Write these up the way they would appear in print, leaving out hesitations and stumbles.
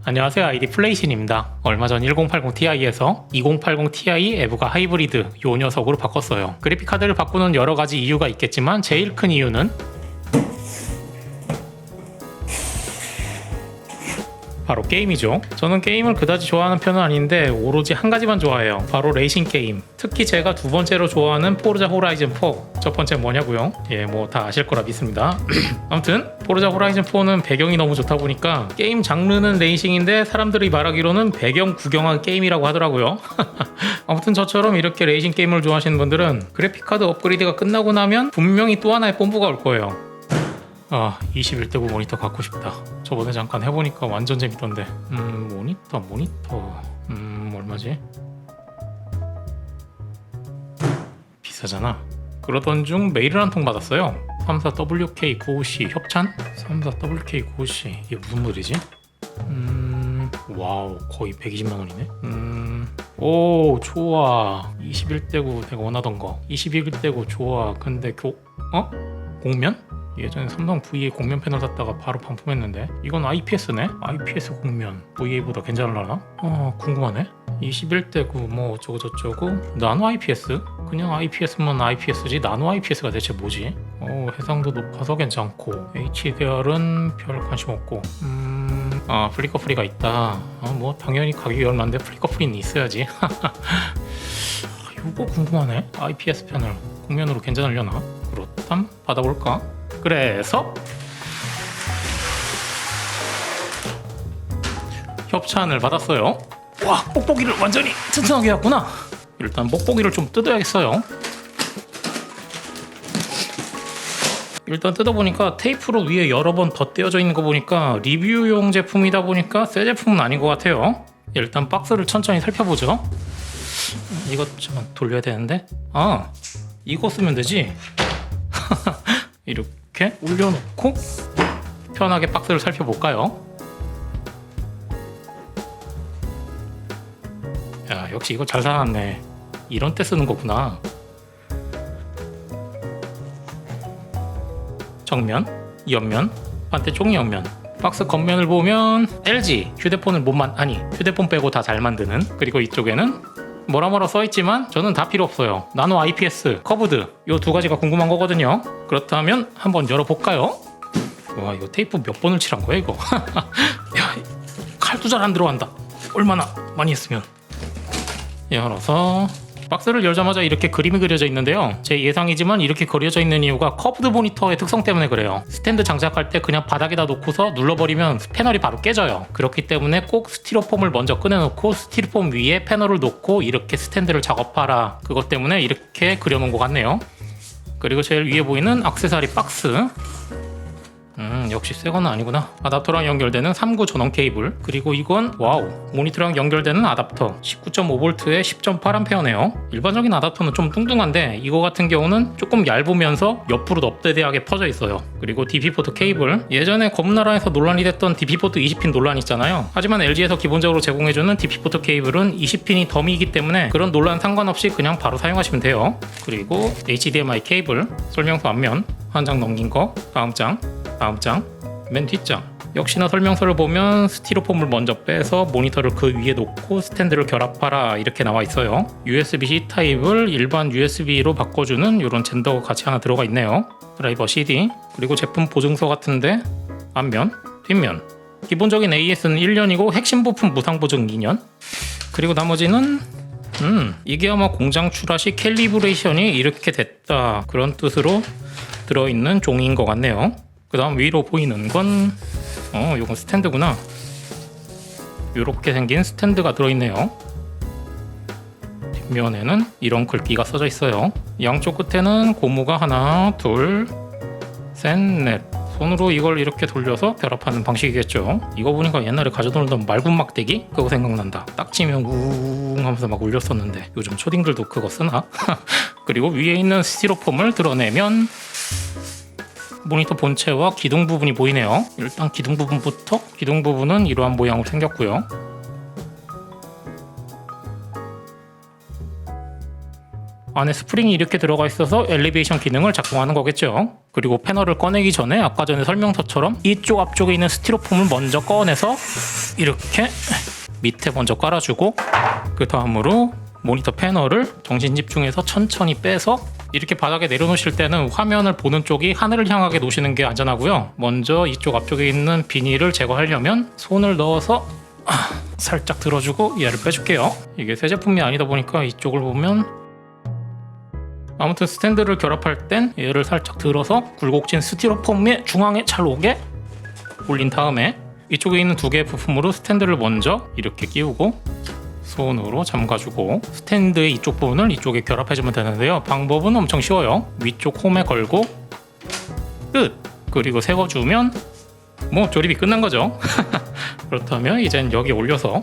안녕하세요, 아이디 플레이신입니다. 얼마 전 1080ti에서 2080ti 에브가 하이브리드 요 녀석으로 바꿨어요. 그래픽카드를 바꾸는 여러 가지 이유가 있겠지만 제일 큰 이유는 바로 게임이죠. 저는 게임을 그다지 좋아하는 편은 아닌데 오로지 한 가지만 좋아해요. 바로 레이싱 게임. 특히 제가 두 번째로 좋아하는 포르자 호라이즌 4. 첫 번째 뭐냐고요? 뭐 다 아실 거라 믿습니다. 아무튼 포르자 호라이즌 4는 배경이 너무 좋다 보니까 게임 장르는 레이싱인데 사람들이 말하기로는 배경 구경한 게임이라고 하더라고요. 아무튼 저처럼 이렇게 레이싱 게임을 좋아하시는 분들은 그래픽카드 업그레이드가 끝나고 나면 분명히 또 하나의 뽐뿌가 올 거예요. 21대구 모니터 갖고 싶다. 저번에 잠깐 해보니까 완전 재밌던데. 모니터 얼마지? 비싸잖아. 그러던 중 메일을 한 통 받았어요. 34WK950C 협찬? 34WK950C 이게 무슨 모델이지? 와우, 거의 120만원이네. 오, 좋아. 21대구 내가 원하던 거. 21대구 좋아. 근데 공면? 예전에 삼성 VA 공면 패널 샀다가 바로 반품했는데 이건 IPS네? IPS 공면 VA보다 괜찮을라나? 궁금하네. 21대구 뭐 어쩌고저쩌고 나노 IPS? 그냥 IPS면 IPS지 나노 IPS가 대체 뭐지? 해상도 높아서 괜찮고 HDR은 별 관심 없고 플리커 프리가 있다. 뭐 당연히 가격이 얼만데 플리커 프리는 있어야지. 이거 궁금하네. IPS 패널 공면으로 괜찮으려나? 그렇담 받아볼까? 그래서 협찬을 받았어요. 와, 뽁뽁이를 완전히 튼튼하게 했구나. 일단 뽁뽁이를 좀 뜯어야겠어요. 일단 뜯어보니까 테이프로 위에 여러 번 덧대어져 있는 거 보니까 리뷰용 제품이다 보니까 새 제품은 아닌 것 같아요. 일단 박스를 천천히 살펴보죠. 이것 좀 돌려야 되는데 이거 쓰면 되지. 이렇게 올려놓고 편하게 박스를 살펴볼까요? 야, 역시 이거 잘 사놨네. 이런 때 쓰는 거구나. 정면, 옆면, 반대쪽 옆면. 박스 겉면을 보면 LG 휴대폰 빼고 다 잘 만드는. 그리고 이쪽에는 뭐라 써있지만 저는 다 필요 없어요. 나노 IPS, 커브드 요 두 가지가 궁금한 거거든요. 그렇다면 한번 열어볼까요? 와, 이거 테이프 몇 번을 칠한 거야 이거? 야, 칼도 잘 안 들어간다. 얼마나 많이 했으면. 열어서 박스를 열자마자 이렇게 그림이 그려져 있는데요. 제 예상이지만 이렇게 그려져 있는 이유가 커브드 모니터의 특성 때문에 그래요. 스탠드 장착할 때 그냥 바닥에다 놓고서 눌러버리면 패널이 바로 깨져요. 그렇기 때문에 꼭 스티로폼을 먼저 꺼내놓고 스티로폼 위에 패널을 놓고 이렇게 스탠드를 작업하라. 그것 때문에 이렇게 그려놓은 것 같네요. 그리고 제일 위에 보이는 액세서리 박스. 역시 새거는 아니구나. 아답터랑 연결되는 3구 전원 케이블. 그리고 이건 와우, 모니터랑 연결되는 아답터 19.5V에 10.8A네요 일반적인 아답터는 좀 뚱뚱한데 이거 같은 경우는 조금 얇으면서 옆으로 넙대대하게 퍼져 있어요. 그리고 DP4 케이블. 예전에 검은나라에서 논란이 됐던 DP4 20핀 논란 있잖아요. 하지만 LG에서 기본적으로 제공해주는 DP4 케이블은 20핀이 덤이기 때문에 그런 논란 상관없이 그냥 바로 사용하시면 돼요. 그리고 HDMI 케이블, 설명서 앞면 한 장 넘긴 거, 다음 장, 맨 뒷장. 역시나 설명서를 보면 스티로폼을 먼저 빼서 모니터를 그 위에 놓고 스탠드를 결합하라 이렇게 나와 있어요. USB-C 타입을 일반 USB로 바꿔주는 이런 젠더가 같이 하나 들어가 있네요. 드라이버 CD, 그리고 제품 보증서 같은데 앞면, 뒷면. 기본적인 AS는 1년이고 핵심 부품 무상 보증 2년. 그리고 나머지는 이게 아마 공장 출하 시 캘리브레이션이 이렇게 됐다 그런 뜻으로 들어있는 종이인 것 같네요. 그 다음 위로 보이는 건 요건 스탠드구나. 요렇게 생긴 스탠드가 들어있네요. 뒷면에는 이런 글귀가 써져 있어요. 양쪽 끝에는 고무가 하나, 둘, 셋, 넷. 손으로 이걸 이렇게 돌려서 결합하는 방식이겠죠. 이거 보니까 옛날에 가져다 놀던 말군 막대기? 그거 생각난다. 딱 치면 우웅 하면서 막 울렸었는데 요즘 초딩들도 그거 쓰나? 그리고 위에 있는 스티로폼을 드러내면 모니터 본체와 기둥 부분이 보이네요. 일단 기둥 부분부터. 기둥 부분은 이러한 모양으로 생겼고요. 안에 스프링이 이렇게 들어가 있어서 엘리베이션 기능을 작동하는 거겠죠. 그리고 패널을 꺼내기 전에 아까 전에 설명서처럼 이쪽 앞쪽에 있는 스티로폼을 먼저 꺼내서 이렇게 밑에 먼저 깔아주고, 그 다음으로 모니터 패널을 정신 집중해서 천천히 빼서 이렇게 바닥에 내려놓으실 때는 화면을 보는 쪽이 하늘을 향하게 놓으시는 게 안전하고요. 먼저 이쪽 앞쪽에 있는 비닐을 제거하려면 손을 넣어서 살짝 들어주고 얘를 빼줄게요. 이게 새 제품이 아니다 보니까 이쪽을 보면, 아무튼 스탠드를 결합할 땐 얘를 살짝 들어서 굴곡진 스티로폼의 중앙에 잘 오게 올린 다음에 이쪽에 있는 두 개의 부품으로 스탠드를 먼저 이렇게 끼우고 손으로 잠가주고 스탠드의 이쪽 부분을 이쪽에 결합해주면 되는데요. 방법은 엄청 쉬워요. 위쪽 홈에 걸고 끝! 그리고 세워주면 뭐 조립이 끝난 거죠. 그렇다면 이젠 여기 올려서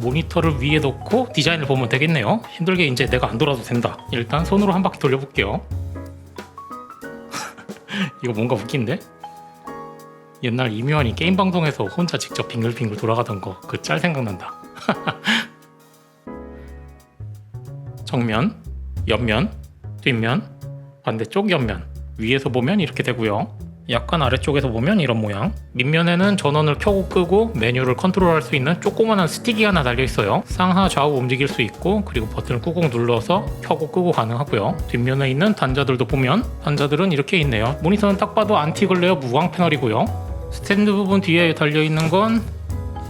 모니터를 위에 놓고 디자인을 보면 되겠네요. 힘들게 이제 내가 안 돌아도 된다. 일단 손으로 한 바퀴 돌려볼게요. 이거 뭔가 웃긴데? 옛날 이묘한이 게임 방송에서 혼자 직접 빙글빙글 돌아가던 거 그 짤 생각난다. 정면, 옆면, 뒷면, 반대쪽 옆면. 위에서 보면 이렇게 되고요. 약간 아래쪽에서 보면 이런 모양. 밑면에는 전원을 켜고 끄고 메뉴를 컨트롤할 수 있는 조그만한 스틱이 하나 달려 있어요. 상하 좌우 움직일 수 있고, 그리고 버튼을 꾹꾹 눌러서 켜고 끄고 가능하고요. 뒷면에 있는 단자들도 보면 단자들은 이렇게 있네요. 모니터는 딱 봐도 안티글레어 무광 패널이고요. 스탠드 부분 뒤에 달려 있는 건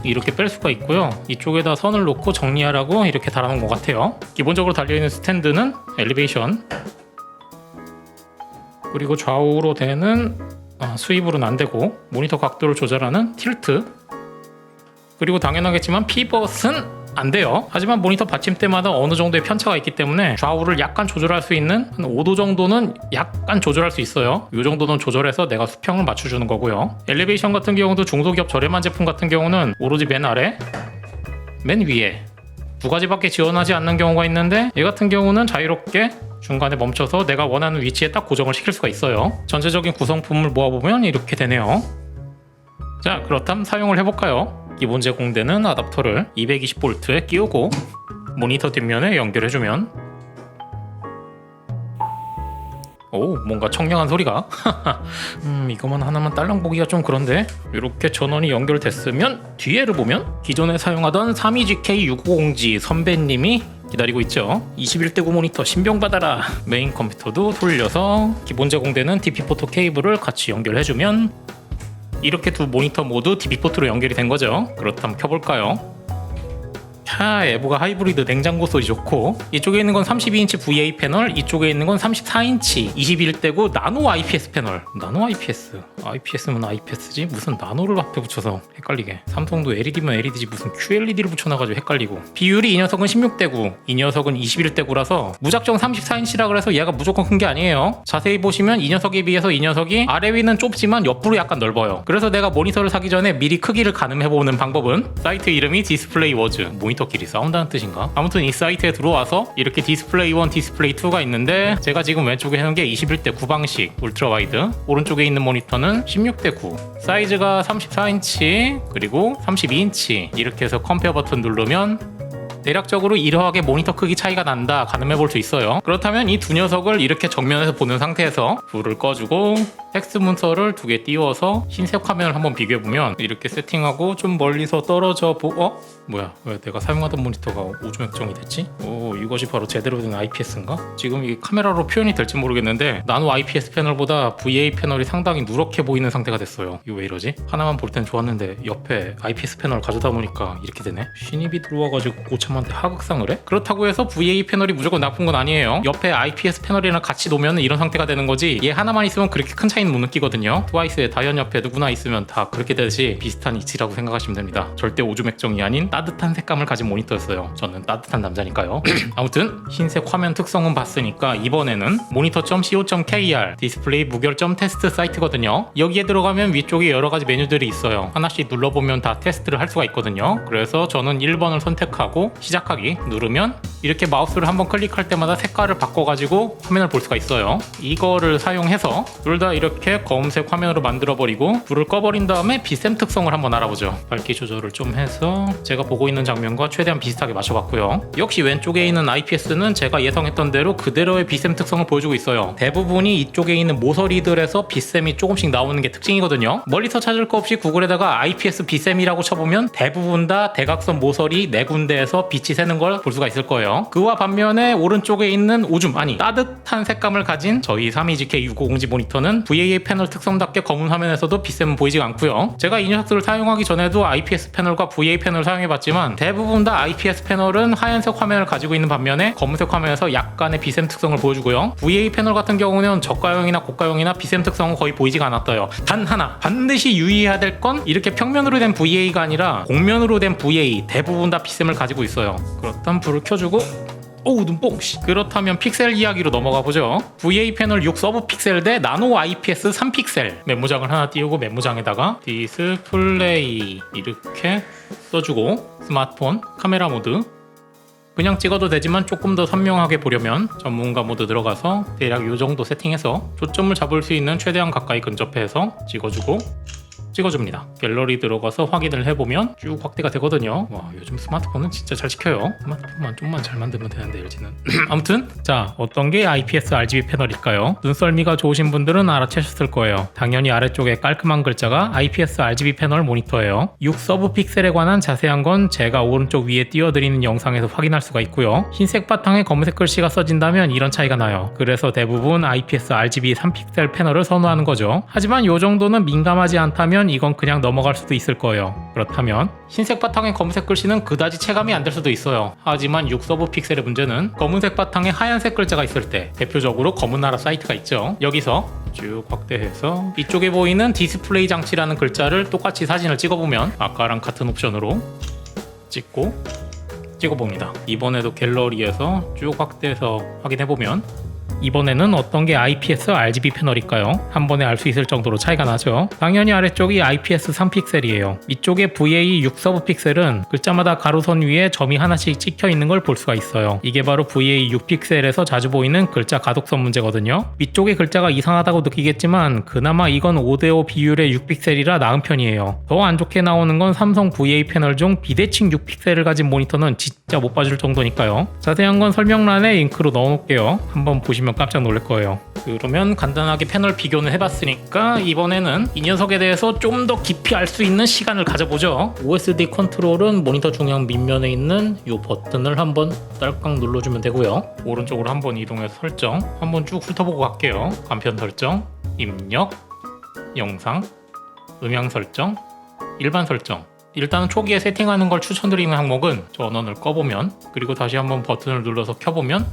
이렇게 뺄 수가 있고요. 이쪽에다 선을 놓고 정리하라고 이렇게 달아놓은 것 같아요. 기본적으로 달려있는 스탠드는 엘리베이션, 그리고 좌우로 되는 수입으로는 안 되고 모니터 각도를 조절하는 틸트, 그리고 당연하겠지만 피벗은 안 돼요. 하지만 모니터 받침대마다 어느 정도의 편차가 있기 때문에 좌우를 약간 조절할 수 있는 한 5도 정도는 약간 조절할 수 있어요. 이 정도는 조절해서 내가 수평을 맞춰주는 거고요. 엘리베이션 같은 경우도 중소기업 저렴한 제품 같은 경우는 오로지 맨 아래, 맨 위에 두 가지밖에 지원하지 않는 경우가 있는데, 얘 같은 경우는 자유롭게 중간에 멈춰서 내가 원하는 위치에 딱 고정을 시킬 수가 있어요. 전체적인 구성품을 모아보면 이렇게 되네요. 자, 그렇다면 사용을 해볼까요? 기본 제공되는 아답터를 220V에 끼우고 모니터 뒷면에 연결해주면, 오, 뭔가 청량한 소리가. 이거만 하나만 딸랑 보기가 좀 그런데, 이렇게 전원이 연결됐으면 뒤에를 보면 기존에 사용하던 32GK650G 선배님이 기다리고 있죠. 21대9 모니터 신병 받아라. 메인 컴퓨터도 돌려서 기본 제공되는 DP4 케이블을 같이 연결해주면 이렇게 두 모니터 모두 DP4로 연결이 된 거죠. 그렇다면 켜볼까요? 에보가 하이브리드 냉장고 소리 좋고, 이쪽에 있는 건 32인치 VA 패널, 이쪽에 있는 건 34인치 21대9 나노 IPS 패널. 나노 IPS? IPS면 IPS지? 무슨 나노를 앞에 붙여서 헷갈리게. 삼성도 LED면 LED지 무슨 QLED를 붙여놔가지고 헷갈리고. 비율이 이 녀석은 16대9, 이 녀석은 21대9라서 무작정 34인치라 그래서 얘가 무조건 큰 게 아니에요. 자세히 보시면 이 녀석에 비해서 이 녀석이 아래 위는 좁지만 옆으로 약간 넓어요. 그래서 내가 모니터를 사기 전에 미리 크기를 가늠해보는 방법은, 사이트 이름이 디스플레이 워즈, 모니터끼리 싸운다는 뜻인가? 아무튼 이 사이트에 들어와서 이렇게 디스플레이 1, 디스플레이 2가 있는데, 제가 지금 왼쪽에 해놓은 게 21대9 방식 울트라 와이드, 오른쪽에 있는 모니터는 16대9, 사이즈가 34인치 그리고 32인치, 이렇게 해서 컴페어 버튼 누르면 대략적으로 이러하게 모니터 크기 차이가 난다 가늠해 볼 수 있어요. 그렇다면 이 두 녀석을 이렇게 정면에서 보는 상태에서 불을 꺼주고 텍스트 문서를 두 개 띄워서 흰색 화면을 한번 비교해 보면, 이렇게 세팅하고 좀 멀리서 떨어져 뭐야, 왜 내가 사용하던 모니터가 오조맥정이 됐지? 오, 이것이 바로 제대로 된 IPS인가? 지금 이게 카메라로 표현이 될지 모르겠는데 나노 IPS 패널보다 VA 패널이 상당히 누렇게 보이는 상태가 됐어요. 이거 왜 이러지? 하나만 볼 땐 좋았는데 옆에 IPS 패널 가져다 놓으니까 이렇게 되네. 신입이 들어와가지고 고참한테 하극상을 해? 그렇다고 해서 VA 패널이 무조건 나쁜 건 아니에요. 옆에 IPS 패널이랑 같이 놓으면 이런 상태가 되는 거지, 얘 하나만 있으면 그렇게 큰 차이는 못 느끼거든요. 트와이스의 다이언 옆에 누구나 있으면 다 그렇게 되듯이 비슷한 이치라고 생각하시면 됩니다. 절대 오주맥정이 아닌 따뜻한 색감을 가진 모니터였어요. 저는 따뜻한 남자니까요. 아무튼 흰색 화면 특성은 봤으니까 이번에는 monitor.co.kr 디스플레이 무결점 테스트 사이트거든요. 여기에 들어가면 위쪽에 여러가지 메뉴들이 있어요. 하나씩 눌러보면 다 테스트를 할 수가 있거든요. 그래서 저는 1번을 선택하고 시작하기 누르면 이렇게 마우스를 한번 클릭할 때마다 색깔을 바꿔가지고 화면을 볼 수가 있어요. 이거를 사용해서 둘 다 이렇게 이렇게 검은색 화면으로 만들어버리고 불을 꺼버린 다음에 빛샘 특성을 한번 알아보죠. 밝기 조절을 좀 해서 제가 보고 있는 장면과 최대한 비슷하게 맞춰봤고요. 역시 왼쪽에 있는 IPS는 제가 예상했던 대로 그대로의 빛샘 특성을 보여주고 있어요. 대부분이 이쪽에 있는 모서리들에서 빛샘이 조금씩 나오는 게 특징이거든요. 멀리서 찾을 거 없이 구글에다가 IPS 빛샘이라고 쳐보면 대부분 다 대각선 모서리 4군데에서 빛이 새는 걸 볼 수가 있을 거예요. 그와 반면에 오른쪽에 있는 오줌, 아니 따뜻한 색감을 가진 저희 32GK650G 모니터는 VAA 패널 특성답게 검은 화면에서도 빛샘은 보이지가 않고요. 제가 이 녀석들을 사용하기 전에도 IPS 패널과 VAA 패널을 사용해봤지만 대부분 다 IPS 패널은 하얀색 화면을 가지고 있는 반면에 검은색 화면에서 약간의 빛샘 특성을 보여주고요. VAA 패널 같은 경우는 저가형이나 고가형이나 빛샘 특성은 거의 보이지가 않았어요. 단 하나 반드시 유의해야 될 건 이렇게 평면으로 된 VA가 아니라 곡면으로 된 VA 대부분 다 빛샘을 가지고 있어요. 그렇다면 불을 켜주고 오우 눈뽕. 그렇다면 픽셀 이야기로 넘어가 보죠. VA 패널 6 서브 픽셀 대 나노 IPS 3픽셀. 메모장을 하나 띄우고 메모장에다가 디스플레이 이렇게 써주고 스마트폰 카메라 모드 그냥 찍어도 되지만 조금 더 선명하게 보려면 전문가 모드 들어가서 대략 이 정도 세팅해서 초점을 잡을 수 있는 최대한 가까이 근접해서 찍어줍니다. 갤러리 들어가서 확인을 해보면 쭉 확대가 되거든요. 와, 요즘 스마트폰은 진짜 잘 지켜요. 스마트폰만 좀만 잘 만들면 되는데 LG는. 아무튼 자, 어떤 게 IPS RGB 패널일까요? 눈썰미가 좋으신 분들은 알아채셨을 거예요. 당연히 아래쪽에 깔끔한 글자가 IPS RGB 패널 모니터예요. 6 서브 픽셀에 관한 자세한 건 제가 오른쪽 위에 띄워드리는 영상에서 확인할 수가 있고요. 흰색 바탕에 검은색 글씨가 써진다면 이런 차이가 나요. 그래서 대부분 IPS RGB 3픽셀 패널을 선호하는 거죠. 하지만 이 정도는 민감하지 않다면 이건 그냥 넘어갈 수도 있을 거예요. 그렇다면 흰색 바탕에 검은색 글씨는 그다지 체감이 안 될 수도 있어요. 하지만 6 서브 픽셀의 문제는 검은색 바탕에 하얀색 글자가 있을 때 대표적으로 검은 나라 사이트가 있죠. 여기서 쭉 확대해서 이쪽에 보이는 디스플레이 장치라는 글자를 똑같이 사진을 찍어보면 아까랑 같은 옵션으로 찍어봅니다. 이번에도 갤러리에서 쭉 확대해서 확인해보면 이번에는 어떤 게 IPS RGB 패널일까요? 한 번에 알 수 있을 정도로 차이가 나죠. 당연히 아래쪽이 IPS 3픽셀이에요. 이쪽에 VA 6 서브 픽셀은 글자마다 가로선 위에 점이 하나씩 찍혀 있는 걸 볼 수가 있어요. 이게 바로 VA 6픽셀에서 자주 보이는 글자 가독성 문제거든요. 위쪽의 글자가 이상하다고 느끼겠지만 그나마 이건 5대5 비율의 6픽셀이라 나은 편이에요. 더 안 좋게 나오는 건 삼성 VA 패널 중 비대칭 6픽셀을 가진 모니터는 진짜 못 봐줄 정도니까요. 자세한 건 설명란에 링크로 넣어놓을게요. 한번 보시면 깜짝 놀랄 거예요. 그러면 간단하게 패널 비교는 해봤으니까 이번에는 이 녀석에 대해서 좀 더 깊이 알 수 있는 시간을 가져보죠. OSD 컨트롤은 모니터 중앙 밑면에 있는 이 버튼을 한번 딸깍 눌러주면 되고요. 오른쪽으로 한번 이동해서 설정 한번 쭉 훑어보고 갈게요. 간편 설정, 입력, 영상, 음향 설정, 일반 설정. 일단은 초기에 세팅하는 걸 추천드리는 항목은 전원을 꺼보면 그리고 다시 한번 버튼을 눌러서 켜보면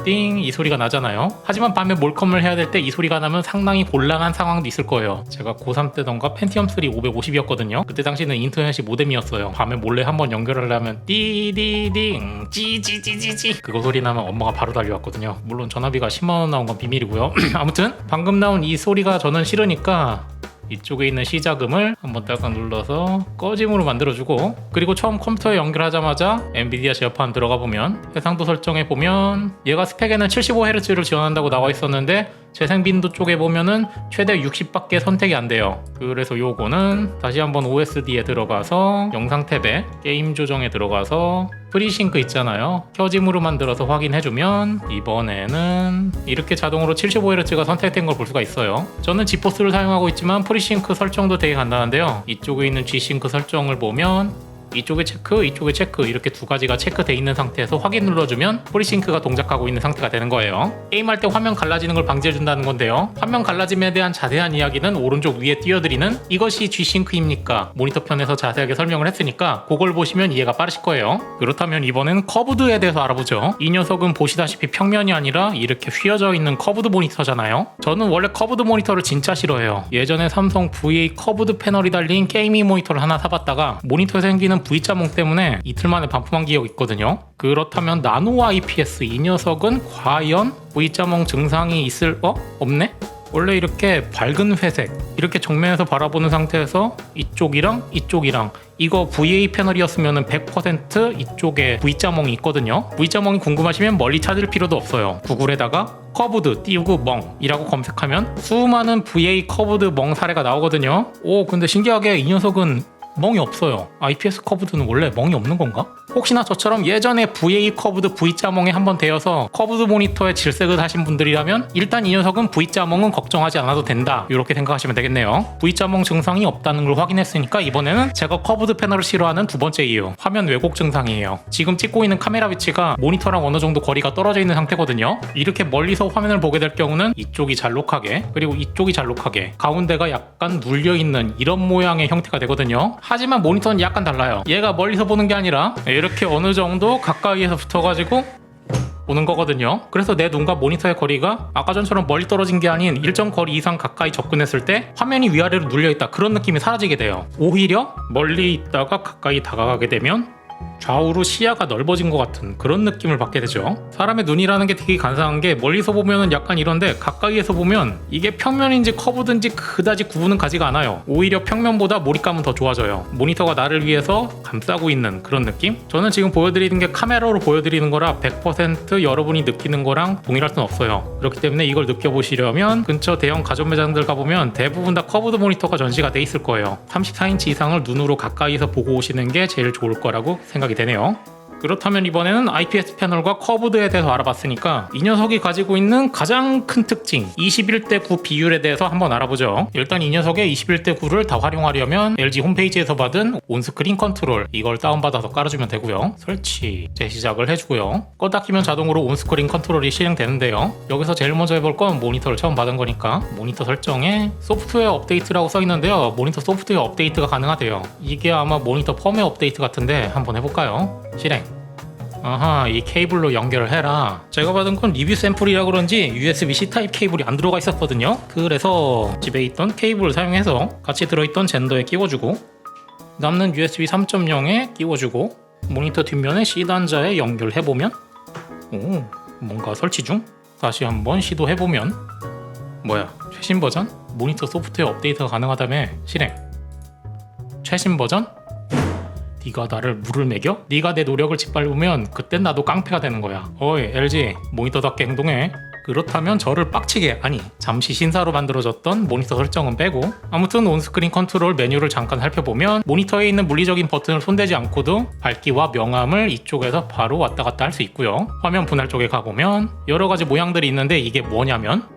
띵 이 소리가 나잖아요. 하지만 밤에 몰컴을 해야 될 때 이 소리가 나면 상당히 곤란한 상황도 있을 거예요. 제가 고3 때던가 펜티엄 3 550이었거든요. 그때 당시는 인터넷이 모뎀이었어요. 밤에 몰래 한번 연결하려면 띠디딩 찌찌찌찌찌 그거 소리 나면 엄마가 바로 달려왔거든요. 물론 전화비가 10만원 나온 건 비밀이고요. 아무튼 방금 나온 이 소리가 저는 싫으니까 이쪽에 있는 시작음을 한번 딱딱 눌러서 꺼짐으로 만들어주고 그리고 처음 컴퓨터에 연결하자마자 엔비디아 제어판 들어가 보면 해상도 설정해 보면 얘가 스펙에는 75Hz를 지원한다고 나와 있었는데 재생 빈도 쪽에 보면은 최대 60밖에 선택이 안 돼요. 그래서 요거는 다시 한번 OSD에 들어가서 영상 탭에 게임 조정에 들어가서 프리싱크 있잖아요. 켜짐으로 만들어서 확인해주면 이번에는 이렇게 자동으로 75Hz가 선택된 걸 볼 수가 있어요. 저는 지포스를 사용하고 있지만 프리싱크 설정도 되게 간단한데요. 이쪽에 있는 G싱크 설정을 보면 이쪽에 체크, 이쪽에 체크 이렇게 두 가지가 체크돼 있는 상태에서 확인 눌러주면 프리싱크가 동작하고 있는 상태가 되는 거예요. 게임할 때 화면 갈라지는 걸 방지해준다는 건데요. 화면 갈라짐에 대한 자세한 이야기는 오른쪽 위에 띄워드리는 이것이 G싱크입니까? 모니터 편에서 자세하게 설명을 했으니까 그걸 보시면 이해가 빠르실 거예요. 그렇다면 이번엔 커브드에 대해서 알아보죠. 이 녀석은 보시다시피 평면이 아니라 이렇게 휘어져 있는 커브드 모니터잖아요. 저는 원래 커브드 모니터를 진짜 싫어해요. 예전에 삼성 VA 커브드 패널이 달린 게이밍 모니터를 하나 사봤다가 모니터에 생기는 V자몽 때문에 이틀 만에 반품한 기억이 있거든요. 그렇다면 나노 IPS 이 녀석은 과연 V자몽 증상이 있을 없네? 원래 이렇게 밝은 회색 이렇게 정면에서 바라보는 상태에서 이쪽이랑 이거 VA 패널이었으면 100% 이쪽에 V자몽이 있거든요. V자몽이 궁금하시면 멀리 찾을 필요도 없어요. 구글에다가 커브드 띄우고 멍이라고 검색하면 수많은 VA 커브드 멍 사례가 나오거든요. 근데 신기하게 이 녀석은 멍이 없어요. IPS 커브드는 원래 멍이 없는 건가? 혹시나 저처럼 예전에 VA 커브드 V자 멍에 한번 대여서 커브드 모니터에 질색을 하신 분들이라면 일단 이 녀석은 V자 멍은 걱정하지 않아도 된다, 이렇게 생각하시면 되겠네요. V자 멍 증상이 없다는 걸 확인했으니까 이번에는 제가 커브드 패널을 싫어하는 두 번째 이유, 화면 왜곡 증상이에요. 지금 찍고 있는 카메라 위치가 모니터랑 어느 정도 거리가 떨어져 있는 상태거든요. 이렇게 멀리서 화면을 보게 될 경우는 이쪽이 잘록하게, 그리고 이쪽이 잘록하게, 가운데가 약간 눌려있는 이런 모양의 형태가 되거든요. 하지만 모니터는 약간 달라요. 얘가 멀리서 보는 게 아니라 이렇게 어느 정도 가까이에서 붙어가지고 보는 거거든요. 그래서 내 눈과 모니터의 거리가 아까 전처럼 멀리 떨어진 게 아닌 일정 거리 이상 가까이 접근했을 때 화면이 위아래로 눌려있다, 그런 느낌이 사라지게 돼요. 오히려 멀리 있다가 가까이 다가가게 되면 좌우로 시야가 넓어진 것 같은 그런 느낌을 받게 되죠. 사람의 눈이라는 게 되게 간사한 게 멀리서 보면은 약간 이런데 가까이에서 보면 이게 평면인지 커브든지 그다지 구분은 가지가 않아요. 오히려 평면보다 몰입감은 더 좋아져요. 모니터가 나를 위해서 감싸고 있는 그런 느낌? 저는 지금 보여드리는 게 카메라로 보여드리는 거라 100% 여러분이 느끼는 거랑 동일할 수는 없어요. 그렇기 때문에 이걸 느껴보시려면 근처 대형 가전 매장들 가보면 대부분 다 커브드 모니터가 전시가 돼 있을 거예요. 34인치 이상을 눈으로 가까이서 보고 오시는 게 제일 좋을 거라고 생각이 되네요. 그렇다면 이번에는 IPS 패널과 커브드에 대해서 알아봤으니까 이 녀석이 가지고 있는 가장 큰 특징 21:9 비율에 대해서 한번 알아보죠. 일단 이 녀석의 21:9를 다 활용하려면 LG 홈페이지에서 받은 온스크린 컨트롤, 이걸 다운받아서 깔아주면 되고요. 설치, 재시작을 해주고요. 껐다 키면 자동으로 온스크린 컨트롤이 실행되는데요. 여기서 제일 먼저 해볼 건 모니터를 처음 받은 거니까 모니터 설정에 소프트웨어 업데이트라고 써있는데요. 모니터 소프트웨어 업데이트가 가능하대요. 이게 아마 모니터 펌웨어 업데이트 같은데 한번 해볼까요? 실행. 아하, 이 케이블로 연결을 해라. 제가 받은 건 리뷰 샘플이라 그런지 USB-C 타입 케이블이 안 들어가 있었거든요. 그래서 집에 있던 케이블을 사용해서 같이 들어있던 젠더에 끼워주고 남는 USB 3.0에 끼워주고 모니터 뒷면에 C 단자에 연결해보면 뭔가 설치 중? 다시 한번 시도해보면 뭐야, 최신 버전? 모니터 소프트웨어 업데이트가 가능하다며. 실행. 최신 버전? 네가 나를 물을 먹여? 네가 내 노력을 짓밟으면 그땐 나도 깡패가 되는 거야. 어이 LG, 모니터답게 행동해. 그렇다면 저를 빡치게, 아니 잠시 신사로 만들어졌던 모니터 설정은 빼고 아무튼 온스크린 컨트롤 메뉴를 잠깐 살펴보면 모니터에 있는 물리적인 버튼을 손대지 않고도 밝기와 명암을 이쪽에서 바로 왔다 갔다 할 수 있고요. 화면 분할 쪽에 가보면 여러가지 모양들이 있는데 이게 뭐냐면,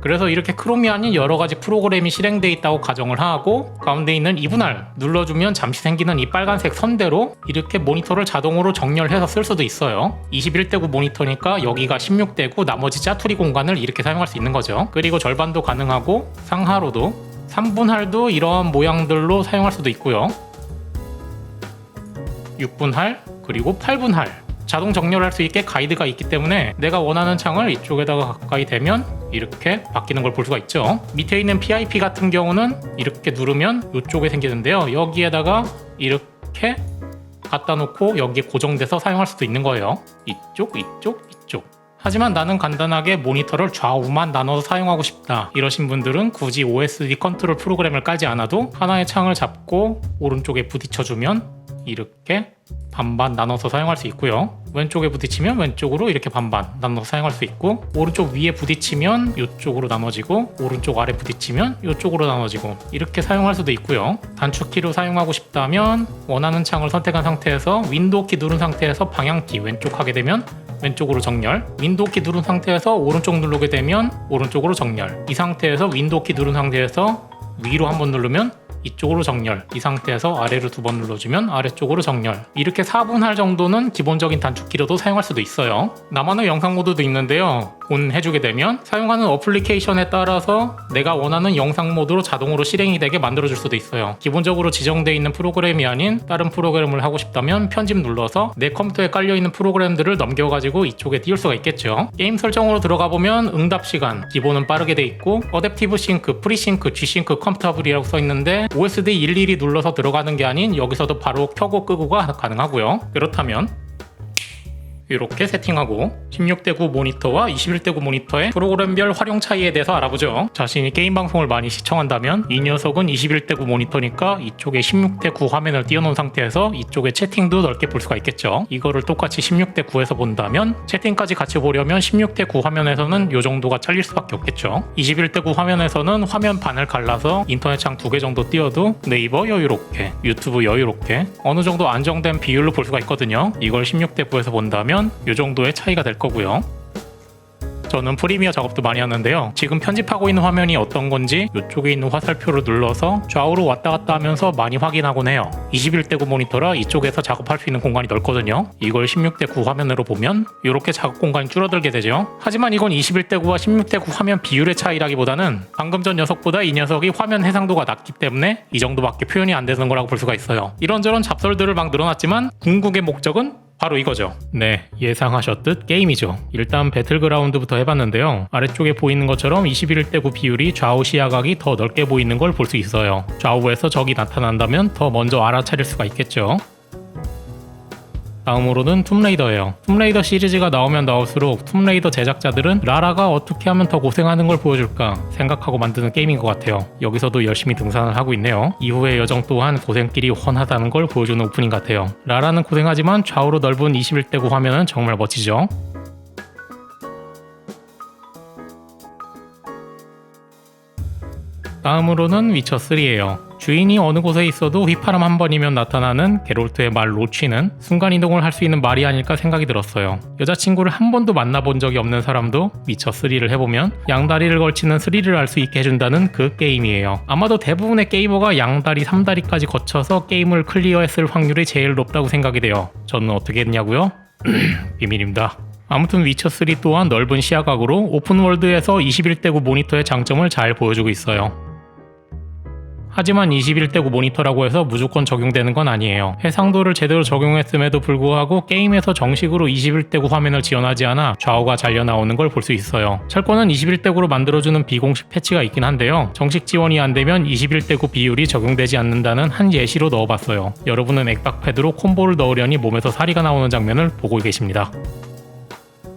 그래서 이렇게 크롬이 아닌 여러가지 프로그램이 실행되어 있다고 가정을 하고 가운데 있는 이분할 눌러주면 잠시 생기는 이 빨간색 선대로 이렇게 모니터를 자동으로 정렬해서 쓸 수도 있어요. 21:9 모니터니까 여기가 16:9, 나머지 짜투리 공간을 이렇게 사용할 수 있는 거죠. 그리고 절반도 가능하고 상하로도 3분할도 이러한 모양들로 사용할 수도 있고요. 6분할 그리고 8분할 자동 정렬할 수 있게 가이드가 있기 때문에 내가 원하는 창을 이쪽에다가 가까이 대면 이렇게 바뀌는 걸 볼 수가 있죠. 밑에 있는 PIP 같은 경우는 이렇게 누르면 이쪽에 생기는데요. 여기에다가 이렇게 갖다 놓고 여기에 고정돼서 사용할 수도 있는 거예요. 이쪽, 이쪽, 이쪽. 하지만 나는 간단하게 모니터를 좌우만 나눠서 사용하고 싶다, 이러신 분들은 굳이 OSD 컨트롤 프로그램을 깔지 않아도 하나의 창을 잡고 오른쪽에 부딪혀주면 이렇게 반반 나눠서 사용할 수 있고요. 왼쪽에 부딪히면 왼쪽으로 이렇게 반반 나눠서 사용할 수 있고, 오른쪽 위에 부딪히면 이쪽으로 나눠지고 오른쪽 아래 부딪히면 이쪽으로 나눠지고 이렇게 사용할 수도 있고요. 단축키로 사용하고 싶다면 원하는 창을 선택한 상태에서 윈도우 키 누른 상태에서 방향키 왼쪽 하게 되면 왼쪽으로 정렬, 윈도우 키 누른 상태에서 오른쪽 누르게 되면 오른쪽으로 정렬, 이 상태에서 윈도우 키 누른 상태에서 위로 한번 누르면 이쪽으로 정렬, 이 상태에서 아래로 2번 눌러주면 아래쪽으로 정렬. 이렇게 4분할 정도는 기본적인 단축키로도 사용할 수도 있어요. 나만의 영상 모드도 있는데요. 온 해주게 되면 사용하는 어플리케이션에 따라서 내가 원하는 영상 모드로 자동으로 실행이 되게 만들어줄 수도 있어요. 기본적으로 지정되어 있는 프로그램이 아닌 다른 프로그램을 하고 싶다면 편집 눌러서 내 컴퓨터에 깔려있는 프로그램들을 넘겨가지고 이쪽에 띄울 수가 있겠죠. 게임 설정으로 들어가 보면 응답 시간 기본은 빠르게 돼 있고 어댑티브 싱크, 프리싱크, G싱크, 컴퓨터블이라고 써 있는데 OSD 일일이 눌러서 들어가는 게 아닌 여기서도 바로 켜고 끄고가 가능하고요. 그렇다면 이렇게 세팅하고 16:9 모니터와 21:9 모니터의 프로그램별 활용 차이에 대해서 알아보죠. 자신이 게임 방송을 많이 시청한다면 이 녀석은 21:9 모니터니까 이쪽에 16:9 화면을 띄워놓은 상태에서 이쪽에 채팅도 넓게 볼 수가 있겠죠. 이거를 똑같이 16:9에서 본다면 채팅까지 같이 보려면 16:9 화면에서는 이 정도가 잘릴 수밖에 없겠죠. 21:9 화면에서는 화면 반을 갈라서 인터넷 창 2개 정도 띄워도 네이버 여유롭게, 유튜브 여유롭게 어느 정도 안정된 비율로 볼 수가 있거든요. 이걸 16:9에서 본다면 이 정도의 차이가 될 거고요. 저는 프리미어 작업도 많이 하는데요. 지금 편집하고 있는 화면이 어떤 건지 이쪽에 있는 화살표를 눌러서 좌우로 왔다 갔다 하면서 많이 확인하곤 해요. 21:9 모니터라 이쪽에서 작업할 수 있는 공간이 넓거든요. 이걸 16:9 화면으로 보면 이렇게 작업 공간이 줄어들게 되죠. 하지만 이건 21:9와 16:9 화면 비율의 차이라기보다는 방금 전 녀석보다 이 녀석이 화면 해상도가 낮기 때문에 이 정도밖에 표현이 안 되는 거라고 볼 수가 있어요. 이런저런 잡설들을 막 늘어놨지만 궁극의 목적은 바로 이거죠. 네, 예상하셨듯 게임이죠. 일단 배틀그라운드부터 해봤는데요. 아래쪽에 보이는 것처럼 21:9 비율이 좌우 시야각이 더 넓게 보이는 걸 볼 수 있어요. 좌우에서 적이 나타난다면 더 먼저 알아차릴 수가 있겠죠. 다음으로는 툼레이더예요. 툼레이더 시리즈가 나오면 나올수록 툼레이더 제작자들은 라라가 어떻게 하면 더 고생하는 걸 보여줄까 생각하고 만드는 게임인 것 같아요. 여기서도 열심히 등산을 하고 있네요. 이후의 여정 또한 고생길이 훤하다는 걸 보여주는 오프닝 같아요. 라라는 고생하지만 좌우로 넓은 21:9 화면은 정말 멋지죠. 다음으로는 위쳐3예요. 주인이 어느 곳에 있어도 휘파람 한 번이면 나타나는 게롤트의 말 로치는 순간이동을 할 수 있는 말이 아닐까 생각이 들었어요. 여자친구를 한 번도 만나본 적이 없는 사람도 위쳐3를 해보면 양다리를 걸치는 스릴을 알 수 있게 해준다는 그 게임이에요. 아마도 대부분의 게이머가 양다리, 3다리까지 거쳐서 게임을 클리어했을 확률이 제일 높다고 생각이 돼요. 저는 어떻게 했냐고요? 비밀입니다. 아무튼 위쳐3 또한 넓은 시야각으로 오픈월드에서 21:9 모니터의 장점을 잘 보여주고 있어요. 하지만 21:9 모니터라고 해서 무조건 적용되는 건 아니에요. 해상도를 제대로 적용했음에도 불구하고 게임에서 정식으로 21:9 화면을 지원하지 않아 좌우가 잘려 나오는 걸 볼 수 있어요. 철권은 21:9로 만들어주는 비공식 패치가 있긴 한데요. 정식 지원이 안 되면 21:9 비율이 적용되지 않는다는 한 예시로 넣어봤어요. 여러분은 액박패드로 콤보를 넣으려니 몸에서 사리가 나오는 장면을 보고 계십니다.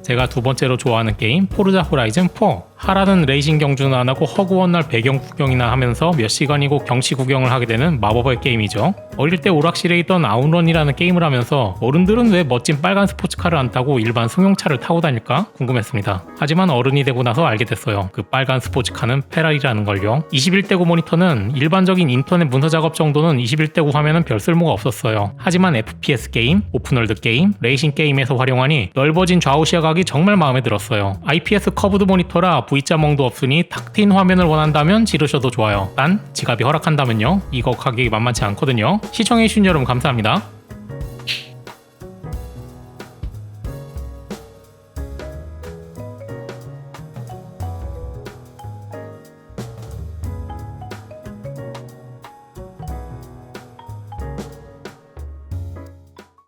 제가 두 번째로 좋아하는 게임 포르자 호라이즌 4. 하라는 레이싱 경주는 안 하고 허구한 날 배경 구경이나 하면서 몇 시간이고 경치 구경을 하게 되는 마법의 게임이죠. 어릴 때 오락실에 있던 아웃런이라는 게임을 하면서 어른들은 왜 멋진 빨간 스포츠카를 안 타고 일반 승용차를 타고 다닐까 궁금했습니다. 하지만 어른이 되고 나서 알게 됐어요. 그 빨간 스포츠카는 페라리라는 걸요. 21:9 모니터는 일반적인 인터넷 문서 작업 정도는 21:9 화면은 별 쓸모가 없었어요. 하지만 FPS 게임, 오픈월드 게임, 레이싱 게임에서 활용하니 넓어진 좌우 시야각이 정말 마음에 들었어요. IPS 커브드 모니터라 V자멍도 없으니 탁 트인 화면을 원한다면 지르셔도 좋아요. 단 지갑이 허락한다면요. 이거 가격이 만만치 않거든요. 시청해주신 여러분 감사합니다.